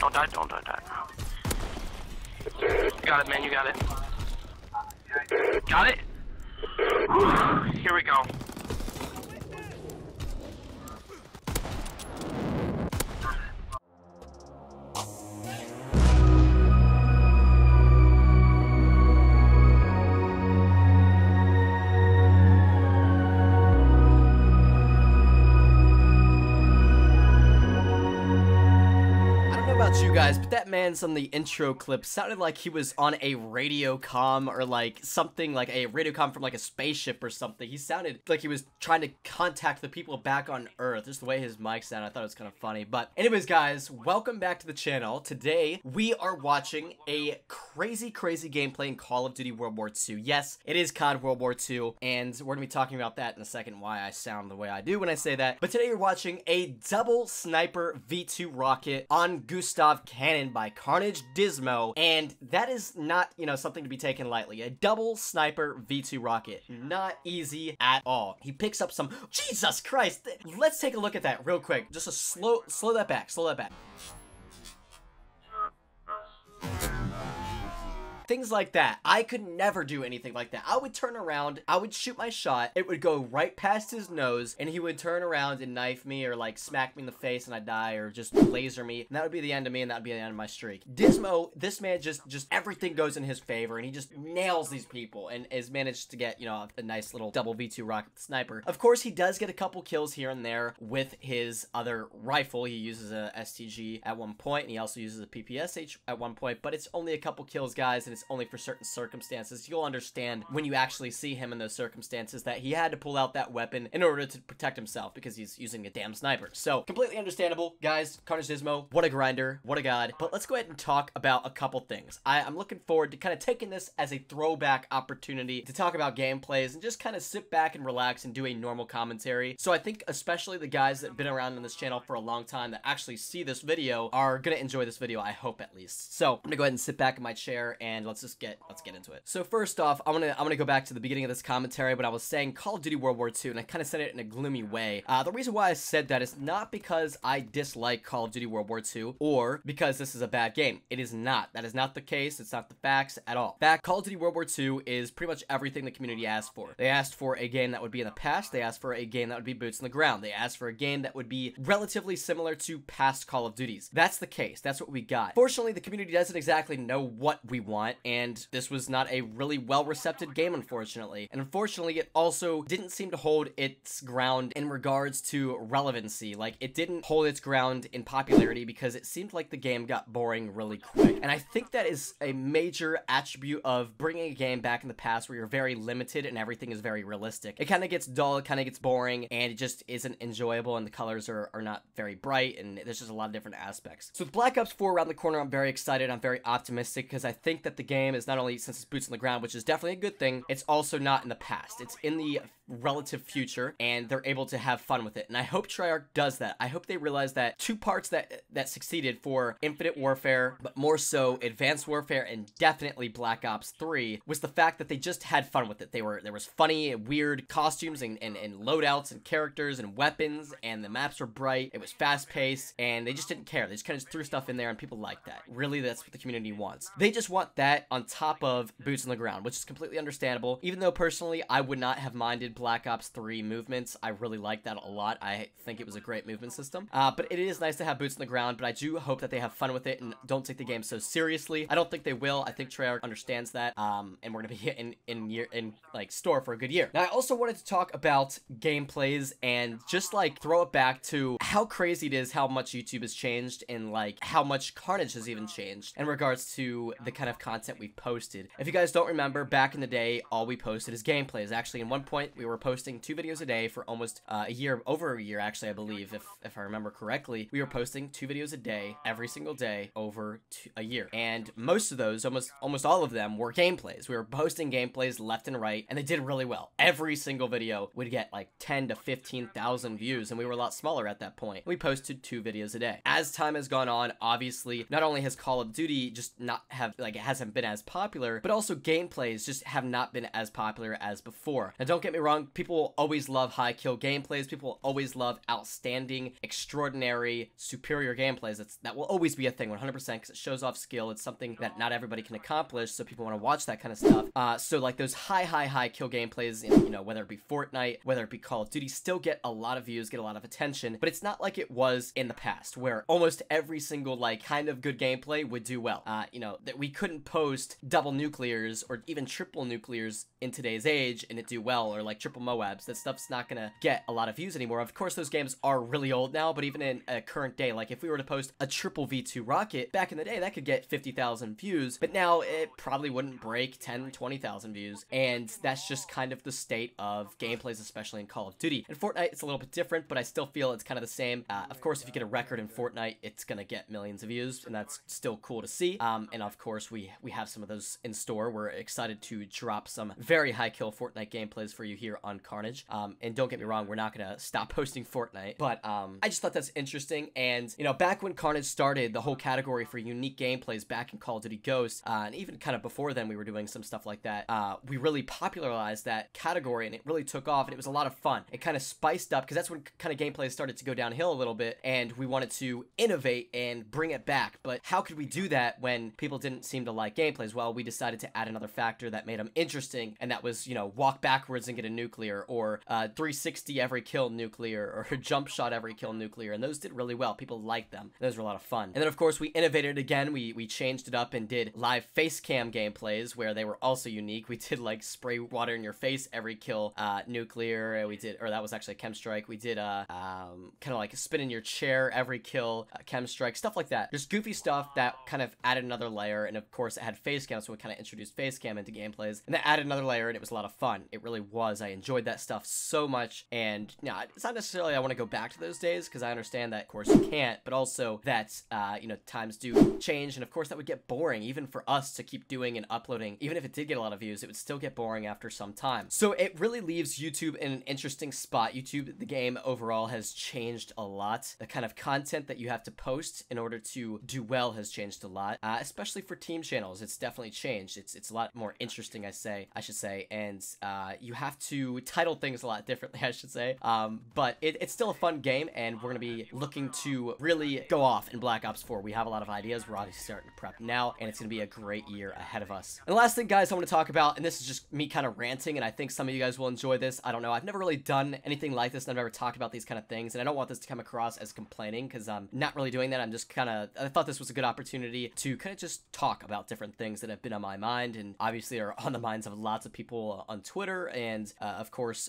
Don't die, don't die. You got it, man, you got it. Got it? Here we go. You guys, but that man's on the intro clip sounded like he was on a radio comm or like something like a radio comm from like a spaceship or something. He sounded like he was trying to contact the people back on Earth. Just the way his mic sounded, I thought it was kind of funny. But anyways, guys, welcome back to the channel. Today, we are watching a crazy gameplay in Call of Duty WW2. Yes, it is COD WW2, and we're gonna be talking about that in a second, why I sound the way I do when I say that. But today, you're watching a double sniper V2 rocket on Gustav cannon by KARNAGE Dismo, and that is not, you know, something to be taken lightly. A double sniper V2 rocket, not easy at all. He picks up some, Jesus Christ, let's take a look at that real quick. Just a slow that back. Things like that. I could never do anything like that. I would turn around, I would shoot my shot, it would go right past his nose, and he would turn around and knife me or like smack me in the face and I'd die, or just laser me, and that would be the end of me, and that would be the end of my streak. Dismo, this man just everything goes in his favor, and he just nails these people and has managed to get, you know, a nice little double V2 rocket sniper. Of course, he does get a couple kills here and there with his other rifle. He uses a STG at one point, and he also uses a PPSH at one point, but it's only a couple kills, guys, and it's only for certain circumstances. You'll understand when you actually see him in those circumstances that he had to pull out that weapon in order to protect himself because he's using a damn sniper. So completely understandable, guys. KARNAGE Dismo, what a grinder, what a god. But let's go ahead and talk about a couple things. I'm looking forward to kind of taking this as a throwback opportunity to talk about gameplays and just kind of sit back and relax and do a normal commentary. So I think especially the guys that have been around on this channel for a long time that actually see this video are gonna enjoy this video, I hope at least. So I'm gonna go ahead and sit back in my chair and let's get into it. So first off, I'm gonna go back to the beginning of this commentary when I was saying Call of Duty WW2, and I kind of said it in a gloomy way. The reason why I said that is not because I dislike Call of Duty WW2 or because this is a bad game. It is not. That is not the case. It's not the facts at all. In fact, Call of Duty WW2 is pretty much everything the community asked for. They asked for a game that would be in the past. They asked for a game that would be boots on the ground. They asked for a game that would be relatively similar to past Call of Duties. That's the case. That's what we got. Fortunately, the community doesn't exactly know what we want, and this was not a really well-recepted game, unfortunately. And unfortunately, it also didn't seem to hold its ground in regards to relevancy. Like, it didn't hold its ground in popularity because it seemed like the game got boring really quick. And I think that is a major attribute of bringing a game back in the past where you're very limited and everything is very realistic. It kind of gets dull, it kind of gets boring, and it just isn't enjoyable, and the colors are not very bright, and there's just a lot of different aspects. So with Black Ops 4 around the corner, I'm very excited, I'm very optimistic, because I think that the game is not only, since it's boots on the ground, which is definitely a good thing, it's also not in the past. It's in the relative future, and they're able to have fun with it. And I hope Treyarch does that. I hope they realize that two parts that succeeded for Infinite Warfare, but more so Advanced Warfare and definitely Black Ops 3, was the fact that they just had fun with it. There was funny, weird costumes and loadouts and characters and weapons, and the maps were bright, it was fast-paced, and they just didn't care. They just kind of threw stuff in there, and people like that. Really, that's what the community wants. They just want that on top of boots on the ground, which is completely understandable. Even though personally I would not have minded Black Ops 3 movements, I really like that a lot. I think it was a great movement system, but it is nice to have boots on the ground. But I do hope that they have fun with it and don't take the game so seriously. I don't think they will. I think Treyarch understands that, and we're gonna be in like store for a good year. Now, I also wanted to talk about gameplays and just like throw it back to how crazy it is how much YouTube has changed and like how much KARNAGE has even changed in regards to the kind of content we've posted. If you guys don't remember, back in the day, all we posted is gameplays. Actually, in one point, we were posting 2 videos a day for almost a year, over a year, actually, I believe, if I remember correctly. We were posting 2 videos a day, every single day, over a year. And most of those, almost all of them, were gameplays. We were posting gameplays left and right, and they did really well. Every single video would get like 10 to 15,000 views, and we were a lot smaller at that point. We posted 2 videos a day. As time has gone on, obviously, not only has Call of Duty just not have, like, it hasn't been as popular, but also gameplays just have not been as popular as before. Now, don't get me wrong, wrong, people will always love high kill gameplays. People will always love outstanding, extraordinary, superior gameplays. That will always be a thing, 100%, because it shows off skill. It's something that not everybody can accomplish, so people want to watch that kind of stuff. So like those high kill gameplays, in, you know, whether it be Fortnite, whether it be Call of Duty, still get a lot of views, get a lot of attention, but it's not like it was in the past, where almost every single like kind of good gameplay would do well. You know, that we couldn't post double nuclears or even triple nuclears in today's age and it do well, or like triple Moabs. That stuff's not gonna get a lot of views anymore. Of course, those games are really old now, but even in a current day, like if we were to post a triple V2 rocket back in the day, that could get 50,000 views, but now it probably wouldn't break 10, 20,000 views, and that's just kind of the state of gameplays, especially in Call of Duty. In Fortnite, it's a little bit different, but I still feel it's kind of the same. Of course, if you get a record in Fortnite, it's gonna get millions of views, and that's still cool to see. And of course, we have some of those in store. We're excited to drop some very high kill Fortnite gameplays for you here on Carnage. And don't get me wrong, we're not gonna stop posting Fortnite, but I just thought that's interesting. And you know, back when Carnage started, the whole category for unique gameplays back in Call of Duty Ghosts, and even kind of before then, we were doing some stuff like that. We really popularized that category, and it really took off, and it was a lot of fun. It kind of spiced up, because that's when kind of gameplay started to go downhill a little bit, and we wanted to innovate and bring it back. But how could we do that when people didn't seem to like gameplays? Well, we decided to add another factor that made them interesting, and that was, you know, walk backwards and get a nuclear, or 360 every kill nuclear, or jump shot every kill nuclear, and those did really well. People liked them. Those were a lot of fun. And then of course we innovated again. We changed it up and did live face cam gameplays where they were also unique. We did like spray water in your face every kill nuclear. We did, or that was actually a chem strike. We did kind of like a spin in your chair every kill chem strike, stuff like that. Just goofy stuff that kind of added another layer. And of course it had face cam, so we kind of introduced face cam into gameplays, and that added another layer, and it was a lot of fun. It really was. I enjoyed that stuff so much. And yeah, it's not necessarily I want to go back to those days, because I understand that of course you can't, but also that you know, times do change, and of course that would get boring even for us to keep doing and uploading. Even if it did get a lot of views, it would still get boring after some time. So it really leaves YouTube in an interesting spot. YouTube, the game overall, has changed a lot. The kind of content that you have to post in order to do well has changed a lot, especially for team channels. It's definitely changed. It's a lot more interesting, I should say, and you have to title things a lot differently, I should say. But it's still a fun game, and we're gonna be looking to really go off in Black Ops 4. We have a lot of ideas. We're obviously starting to prep now, and it's gonna be a great year ahead of us. And the last thing, guys, I want to talk about, and this is just me kind of ranting, and I think some of you guys will enjoy this. I don't know. I've never really done anything like this, and I've never talked about these kind of things, and I don't want this to come across as complaining, because I'm not really doing that. I'm just kind of, I thought this was a good opportunity to kind of just talk about different things that have been on my mind, and obviously are on the minds of lots of people on Twitter, and of course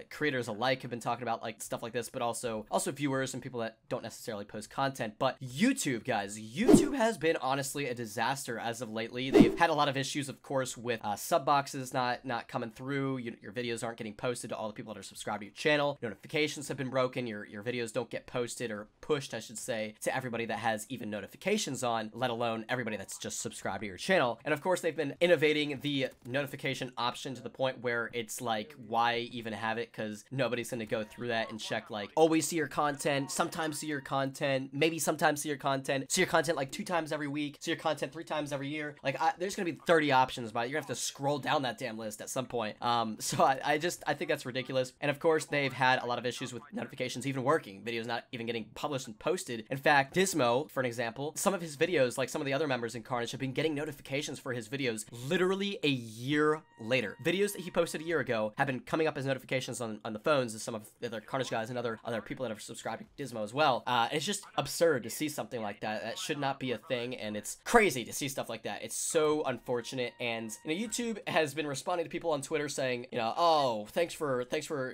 creators alike have been talking about like stuff like this, but also viewers and people that don't necessarily post content. But YouTube, guys, YouTube has been honestly a disaster as of lately. They've had a lot of issues, of course, with sub boxes not coming through. Your videos aren't getting posted to all the people that are subscribed to your channel. Notifications have been broken. Your videos don't get posted, or pushed, I should say, to everybody that has even notifications on, let alone everybody that's just subscribed to your channel. And of course, they've been innovating the notification option to the point where it's like, why even have it? Because nobody's going to go through that and check like, always see your content, sometimes see your content, maybe sometimes see your content like 2 times every week, see your content 3 times every year. Like there's gonna be 30 options, but you're gonna have to scroll down that damn list at some point. So I think that's ridiculous. And of course they've had a lot of issues with notifications even working, videos not even getting published and posted. In fact, Dismo, for an example, some of his videos, like some of the other members in Carnage, have been getting notifications for his videos literally a year later. Videos that he posted a year ago have been coming up as notifications on the phones of some of the other Carnage guys and other people that have subscribed to Dismo as well. And it's just absurd to see something like that. That should not be a thing, and it's crazy to see stuff like that. It's so unfortunate. And you know, YouTube has been responding to people on Twitter saying, you know, oh, thanks for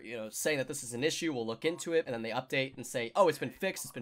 you know, saying that this is an issue, we'll look into it. And then they update and say, oh, it's been fixed,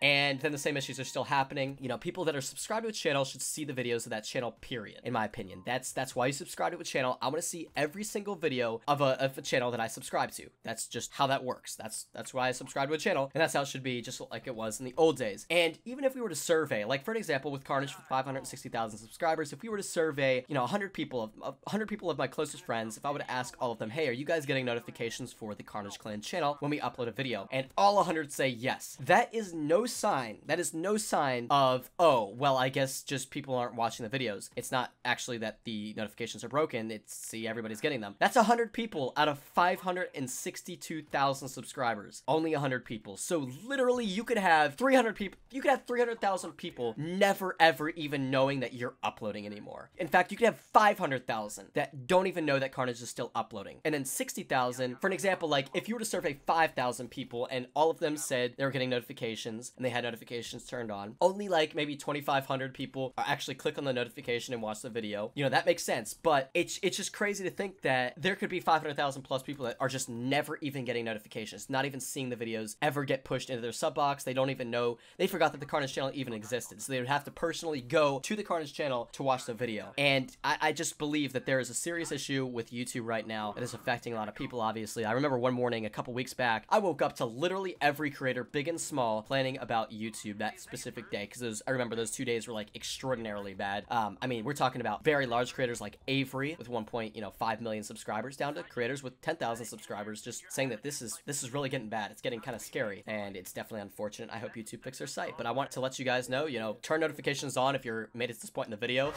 and then the same issues are still happening. You know, people that are subscribed to a channel should see the videos of that channel, period, in my opinion. That's why you subscribe to a channel. I want to see every single video of a channel that I subscribe to. That's just how that works. That's why I subscribe to a channel, and that's how it should be, just like it was in the old days. And even if we were to survey, like for an example with Carnage with 560,000 subscribers, if we were to survey, you know, 100 people of my closest friends, if I would ask all of them, hey, are you guys getting notifications for the Carnage Clan channel when we upload a video? And all 100 say yes. That is no sign of, oh, well, I guess just people aren't watching the videos. It's not actually that the notifications are broken. It's, see, everybody's getting them. That's 100 people out of 562,000 subscribers. Only 100 people. So literally you could have 300 people, you could have 300,000 people never ever even knowing that you're uploading anymore. In fact, you could have 500,000 that don't even know that Carnage is still uploading. And then 60,000, for an example, like if you were to survey 5,000 people and all of them said they were getting notifications and they had notifications turned on, only like maybe 2,500 people actually click on the notification and watch the video. You know, that makes sense, but it's just crazy to think that there could be 500,000 plus people that are just never even getting notifications, not even seeing the videos ever get pushed into their sub box. They don't even know, they forgot that the Carnage channel even existed, so they would have to personally go to the Carnage channel to watch the video. And I just believe that there is a serious issue with YouTube right now that is affecting a lot of people, obviously. I remember one morning a couple weeks back, I woke up to literally every creator, big and small, planning about YouTube that specific day, because I remember those 2 days were like extraordinarily bad. I mean, we're talking about very large creators like Avery with 1.5 million subscribers, down to creators with 10,000 subscribers, just saying that this is really getting bad. It's getting kind of scary, and it's definitely unfortunate. I hope YouTube fixes their site, but I want to let you guys know, turn notifications on if you're made it to this point in the video.